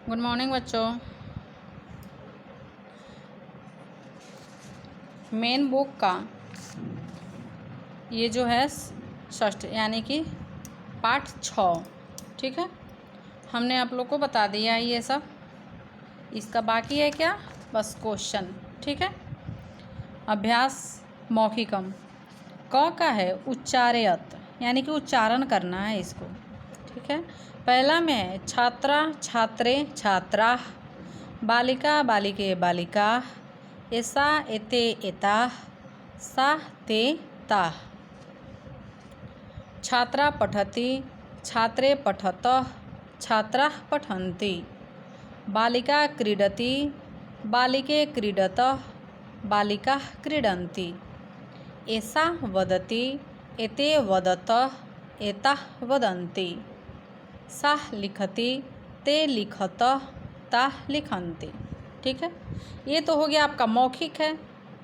Good morning बच्चों। Main book का ये जो है षष्ठ यानी कि पाठ 6, ठीक है। हमने आप लोग को बता दिया है ये सब। इसका बाकी है क्या, बस क्वेश्चन, ठीक है। अभ्यास मौखिकम। क का है उच्चारयत यानी कि उच्चारण करना है इसको, ठीक है। पहला में है छात्रा छात्रे छात्राः, बालिका बालिके बालिकाः, एषा एते एताः, सा ते ताः। छात्रा पठति छात्रे पठतः, छात्राः पठन्ति। बालिका क्रीडति बालिके क्रीडतः, बालिकाः क्रीडन्ति। एषा वदति एते वदतः, एताः वदन्ति। सा लिखति ते लिखतः, ताः लिखन्ति। ठीक है, ये तो हो गया आपका मौखिक है,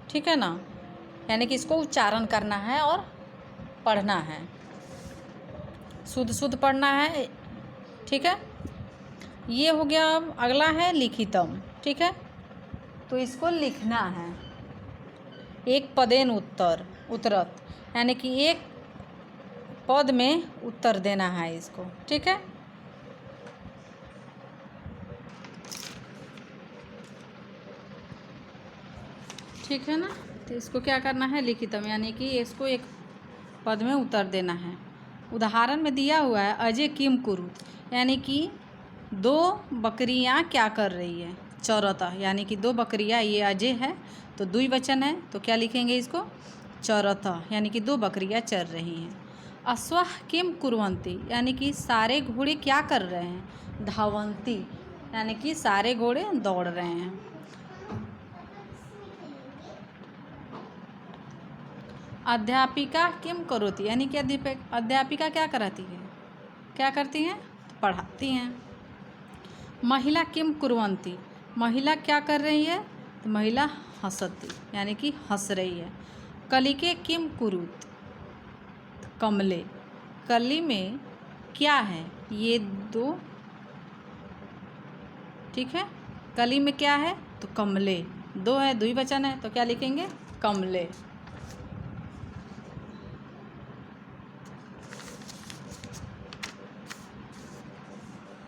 ठीक है ना। यानी कि इसको उच्चारण करना है और पढ़ना है, शुद्ध शुद्ध पढ़ना है, ठीक है। ये हो गया। अब अगला है लिखितम, ठीक है। तो इसको लिखना है, एक पदेन उत्तर उत्तरत यानी कि एक पद में उत्तर देना है इसको, ठीक है। ठीक है ना। तो इसको क्या करना है, लिखितम यानी कि इसको एक पद में उत्तर देना है। उदाहरण में दिया हुआ है अजय किम कुरुत, यानी कि दो बकरियां क्या कर रही है। चरता यानी कि दो बकरियां, ये अजय है तो द्विवचन है, तो क्या लिखेंगे इसको, चरता यानी कि दो बकरियां चर रही हैं। अश्वः किम कुर्वन्ति यानी कि सारे घोड़े क्या कर रहे हैं। धावन्ति यानी कि सारे घोड़े दौड़ रहे हैं। अध्यापिका किम करोति यानी कि अध्यापिका क्या कराती है, क्या करती हैं, पढ़ाती हैं। महिला किम कुर्वन्ति महिला क्या कर रही है, तो महिला हंसती यानी कि हंस रही है। कलिके किम कुरुत कमले, कली में क्या है, ये दो, ठीक है। कली में क्या है, तो कमले, दो है द्विवचन है, तो क्या लिखेंगे, कमले।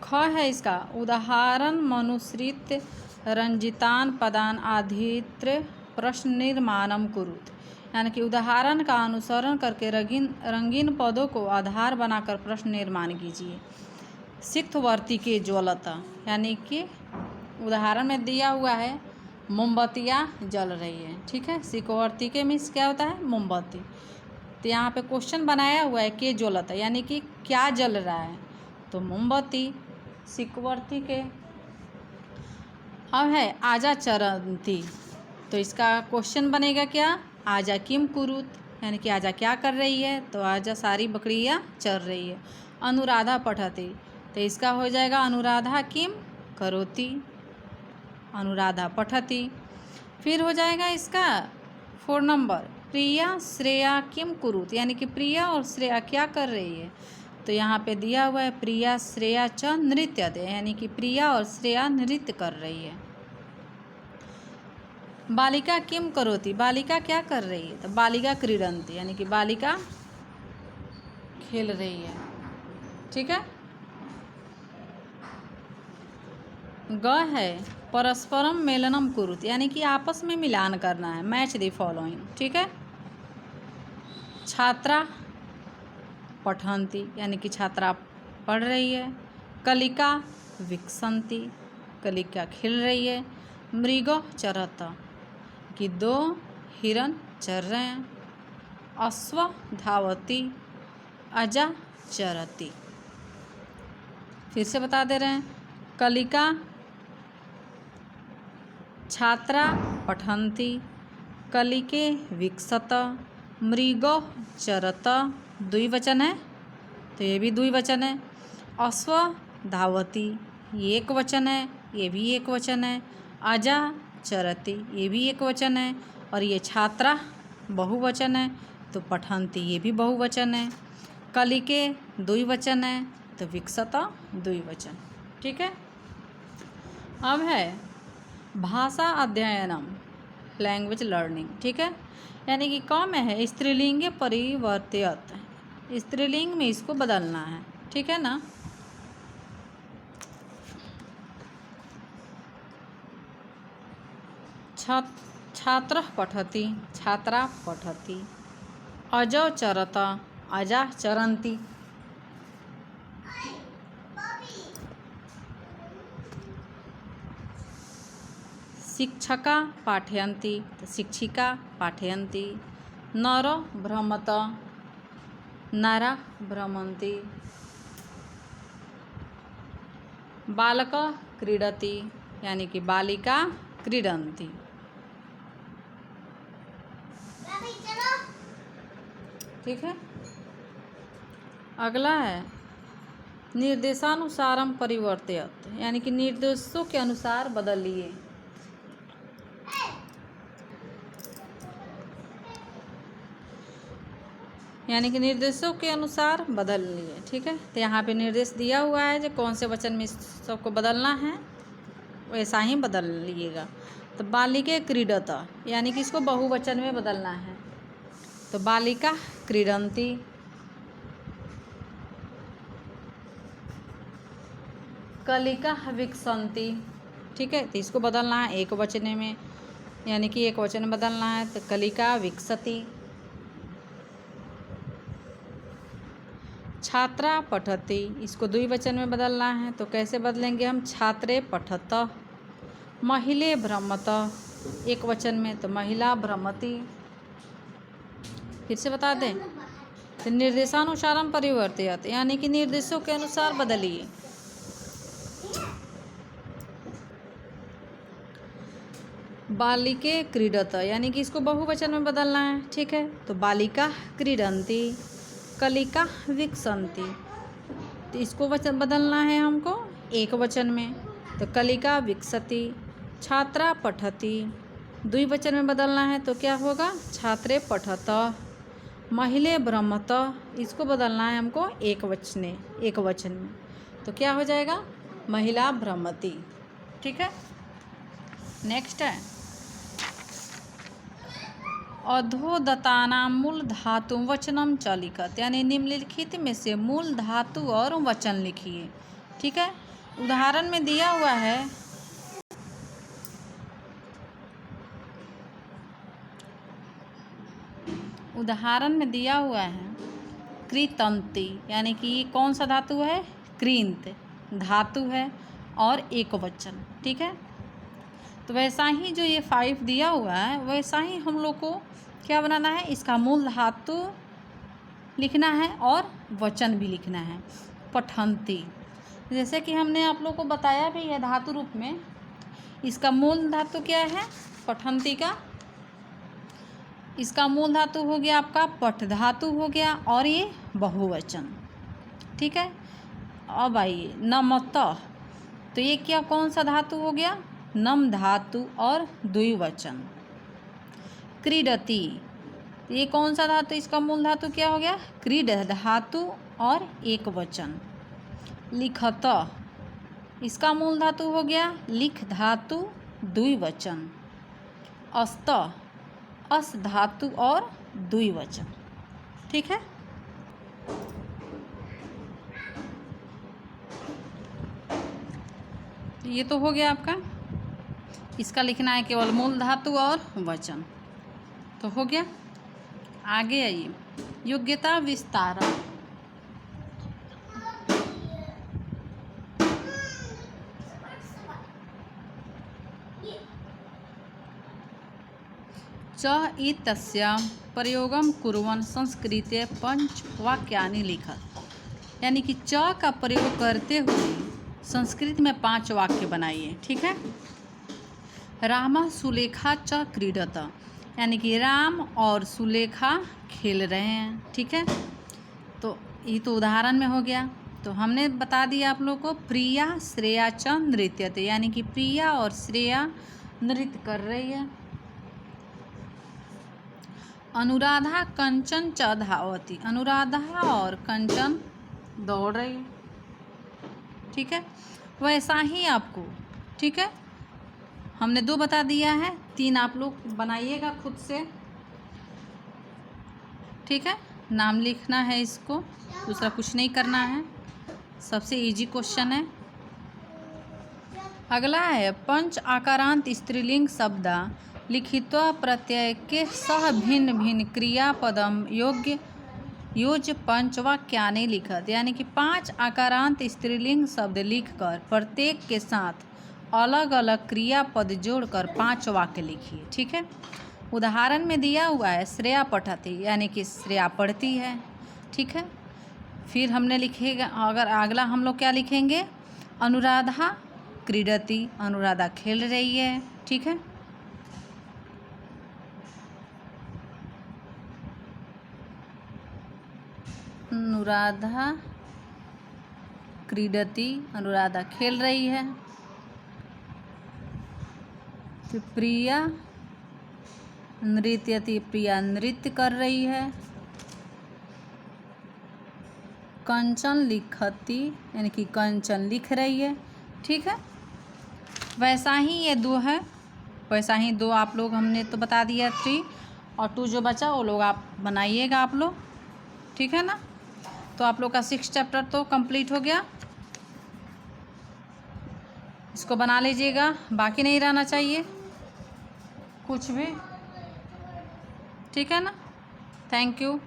ख है इसका उदाहरण मनुसृत रंजितान पदान आधित्र प्रश्न निर्माणम कुरुत, यानी कि उदाहरण का अनुसरण करके रंगीन पदों को आधार बनाकर प्रश्न निर्माण कीजिए। सिक्थवर्ती के ज्वलता यानी कि उदाहरण में दिया हुआ है मोमबत्तियाँ जल रही है, ठीक है। सिक्थवर्ती के मीन्स क्या होता है, मोमबत्ती। तो यहाँ पे क्वेश्चन बनाया हुआ है के ज्वलता यानी कि क्या जल रहा है, तो मोमबत्ती। सिक्थवर्ती के अब है आजा चरंती, तो इसका क्वेश्चन बनेगा क्या, आजा किम कुरुत यानी कि आजा क्या कर रही है, तो आजा सारी बकरियाँ चर रही है। अनुराधा पठती, तो इसका हो जाएगा अनुराधा किम करोति, अनुराधा पठती। फिर हो जाएगा इसका 4 नंबर प्रिया श्रेया किम कुरुत यानी कि प्रिया और श्रेया क्या कर रही है, तो यहाँ पे दिया हुआ है प्रिया श्रेया च नृत्यते यानी कि प्रिया और श्रेया नृत्य कर रही है। बालिका किम करोति बालिका क्या कर रही है, तो बालिका क्रीडन्ति यानी कि बालिका खेल रही है, ठीक है। ग है परस्परम मेलनम कुरुत यानी कि आपस में मिलान करना है, मैच द फॉलोइंग, ठीक है। छात्रा पठन्ति यानी कि छात्रा पढ़ रही है। कलिका विकसन्ति कलिका खिल रही है। मृगो चरता कि दो हिरन चर रहे हैं। अश्व धावती अजा चरती, फिर से बता दे रहे हैं। कलिका छात्रा पठन्ति, कलिके विकसत, मृगो चरत, द्विवचन है तो ये भी द्विवचन है। अश्व धावती ये एक वचन है, ये भी एक वचन है। अजा चरती ये भी एक वचन है, और ये छात्रा बहुवचन है, तो पठन्ति ये भी बहुवचन है। कलिके द्विवचन है, तो विकसत द्विवचन, ठीक है। अब है भाषा अध्ययनम, लैंग्वेज लर्निंग, ठीक है। यानी कि क में है स्त्रीलिंग परिवर्तित, स्त्रीलिंग में इसको बदलना है, ठीक है ना। छात्रः पठति, छात्रा पठति। अजौ चरत, अजा चरन्ति। शिक्षका पाठयन्ति, तो शिक्षिका पाठयन्ति। नर भ्रमत, नरा भ्रमन्ति। बालक क्रीडति, यानी कि बालिका क्रीडन्ति। ठीक है। अगला है निर्देशानुसारम परिवर्तित, यानी कि निर्देशों के अनुसार बदलिए। यानी कि निर्देशों के अनुसार बदल लिए, ठीक है। तो यहाँ पे निर्देश दिया हुआ है जो कौन से वचन में सबको बदलना है, वैसा ही बदल लीजिएगा। तो बालिके क्रीडत, यानी कि इसको बहुवचन में बदलना है, तो बालिका क्रीडन्ति। कलिका विकसन्ति, ठीक है। तो इसको बदलना है एक वचन में, यानी कि एक वचन बदलना है, तो कलिका विकसति। छात्रा पठति, इसको द्विवचन में बदलना है, तो कैसे बदलेंगे हम, छात्रे पठत। महिले भ्रमत, एक वचन में, तो महिला भ्रमति। फिर से बता दें, तो निर्देशानुसारम परिवर्तित, यानी कि निर्देशों के अनुसार बदलिए। बालिके क्रीडत, यानी कि इसको बहुवचन में बदलना है, ठीक है। तो बालिका क्रीडन्ति। कलिका विकसन्ति, तो इसको वचन बदलना है हमको एक वचन में, तो कलिका विकसति। छात्रा पठति, द्विवचन में बदलना है, तो क्या होगा, छात्रे पठत। महिले भ्रमत, इसको बदलना है हमको एक वचन में, तो क्या हो जाएगा, महिला भ्रमति, ठीक है। नेक्स्ट है अधोदतानां मूल धातु वचनम च लिखत, यानी निम्नलिखित में से मूल धातु और वचन लिखिए, ठीक है। उदाहरण में दिया हुआ है कृतन्ति, यानी कि ये कौन सा धातु है, कृंत धातु है और एक वचन, ठीक है। तो वैसा ही जो ये 5 दिया हुआ है, वैसा ही हम लोग को क्या बनाना है, इसका मूल धातु लिखना है और वचन भी लिखना है। पठन्ति, जैसे कि हमने आप लोग को बताया भी है धातु रूप में, इसका मूल धातु क्या है, पठन्ति का। इसका मूल धातु हो गया आपका पठ धातु हो गया, और ये बहुवचन, ठीक है। अब आइए नमत, तो ये क्या कौन सा धातु हो गया, नम धातु और द्विवचन। क्रीडति, ये कौन सा धातु, इसका मूल धातु क्या हो गया, क्रीड धातु और एक वचन। लिखत, इसका मूल धातु हो गया लिख धातु द्विवचन। अस्त, अस धातु और द्विवचन, ठीक है। ये तो हो गया आपका, इसका लिखना है केवल मूल धातु और वचन, तो हो गया। आगे आइए योग्यता विस्तार। च इत्यस्य प्रयोगम कुर्वन् संस्कृते पंचवाक्यानि लिखत, यानी कि च का प्रयोग करते हुए संस्कृत में 5 वाक्य बनाइए, ठीक है। रामा सुलेखा च क्रीडत, यानी कि राम और सुलेखा खेल रहे हैं, ठीक है। तो ये तो उदाहरण में हो गया। तो हमने बता दिया आप लोग को प्रिया श्रेया च नृत्यते, यानी कि प्रिया और श्रेया नृत्य कर रही है। अनुराधा कंचन च धावती, अनुराधा और कंचन दौड़ रही है, ठीक है। वैसा ही आपको ठीक है, हमने 2 बता दिया है, 3 आप लोग बनाइएगा खुद से। ठीक है, नाम लिखना है इसको, दूसरा कुछ नहीं करना है, सबसे इजी क्वेश्चन है। अगला है पंच आकारांत स्त्रीलिंग शब्द लिखित्वा प्रत्यय के सह भिन्न भिन्न क्रियापदम योग्य योज पंचवाक्यानि लिखत, यानी कि 5 आकारांत स्त्रीलिंग शब्द लिखकर प्रत्येक के साथ अलग अलग क्रियापद जोड़कर 5 वाक्य लिखिए। ठीक है, उदाहरण में दिया हुआ है श्रेया पठति, यानी कि श्रेया पढ़ती है। ठीक है, फिर हमने लिखेगा, अगर अगला हम लोग क्या लिखेंगे, अनुराधा क्रीडति, अनुराधा खेल रही है। ठीक है, अनुराधा क्रीडति, अनुराधा खेल रही है। फिर प्रिया नृत्यति, प्रिया नृत्य कर रही है। कंचन लिखती, यानी कि कंचन लिख रही है। ठीक है, वैसा ही ये 2 है, वैसा ही 2 आप लोग हमने तो बता दिया 3 और 2 जो बचा वो लोग आप बनाइएगा आप लोग। ठीक है ना, तो आप लोग का 6 चैप्टर तो कंप्लीट हो गया, इसको बना लीजिएगा, बाकी नहीं रहना चाहिए कुछ भी। ठीक है ना, थैंक यू।